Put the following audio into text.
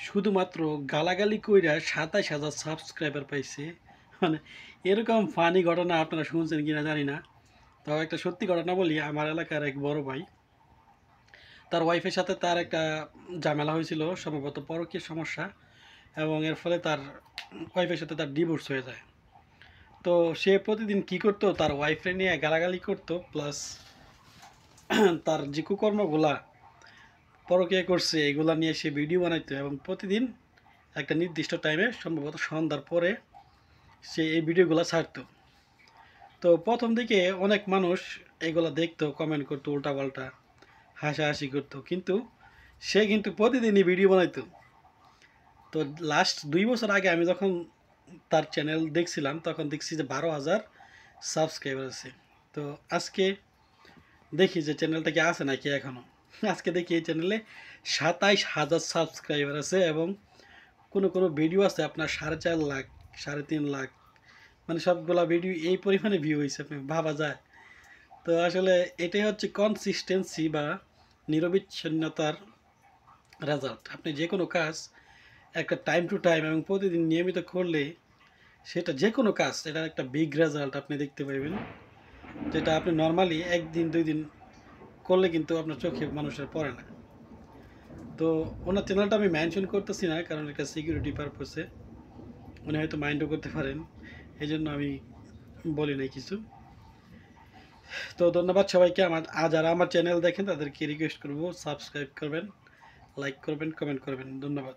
শুধুমাত্র গালাগালি কইরা ২৭,০০০ সাবস্ক্রাইবার পাইছে। মানে এরকম ফানি ঘটনা আপনারা শুনছেন কিনা জানি না। তাও একটা সত্যি ঘটনা বলি, আমার এলাকার এক বড় ভাই, তার ওয়াইফের সাথে তার একটা ঝামেলা হয়েছিল, সম্ভবত পরকীয় সমস্যা, এবং এর ফলে তার ওয়াইফের সাথে তার ডিভোর্স হয়ে যায়। তো সে প্রতিদিন কি করতো, তার ওয়াইফে নিয়ে গালাগালি করতো, প্লাস তার যে কুকর্মগুলা পরকীয়া করছে এগুলা নিয়ে সে ভিডিও বানাইতো, এবং প্রতিদিন একটা নির্দিষ্ট টাইমে সম্ভবত সন্ধ্যার পরে সে এই ভিডিওগুলো ছাড়তো। তো প্রথম দিকে অনেক মানুষ এগুলো দেখতো, কমেন্ট করতো, উল্টাপাল্টা হাসাহাসি করতো, কিন্তু সে কিন্তু প্রতিদিনই ভিডিও বানাইতো। তো লাস্ট 2 বছর আগে আমি যখন তার চ্যানেল দেখছিলাম, তখন দেখছি যে 12,000 সাবস্ক্রাইবার আছে। তো আজকে দেখি যে চ্যানেলটা কি আছে নাকি এখনও। আজকে দেখি এই চ্যানেলে 27,000 সাবস্ক্রাইবার আছে, এবং কোনো কোনো ভিডিও আছে আপনার 4.5 লাখ, 3.5 লাখ, মানে সবগুলা ভিডিও এই পরিমাণে ভিউ হয়েছে, আপনি ভাবা যায়। তো আসলে এটাই হচ্ছে কনসিস্টেন্সি বা নিরবিচ্ছিন্নতার রেজাল্ট। আপনি যে কোনো কাজ একটা টাইম টু টাইম এবং প্রতিদিন নিয়মিত করলে সেটা যে কোনো কাজ, এটার একটা বিগ রেজাল্ট আপনি দেখতে পাবেন, যেটা আপনি নর্মালি 1 দিন 2 দিন করলে কিন্তু আপনার চোখে মানুষের পড়ে না। তো ওনার চ্যানেলটা আমি মেনশন করতেছি না, কারণ এটা সিকিউরিটি পারপসে উনি হয়তো মাইন্ডও করতে পারেন, এই জন্য আমি বলি নাই কিছু। তো ধন্যবাদ সবাইকে। যারা আমার চ্যানেল দেখেন তাদেরকে রিকোয়েস্ট করব সাবস্ক্রাইব করবেন, লাইক করবেন, কমেন্ট করবেন। ধন্যবাদ।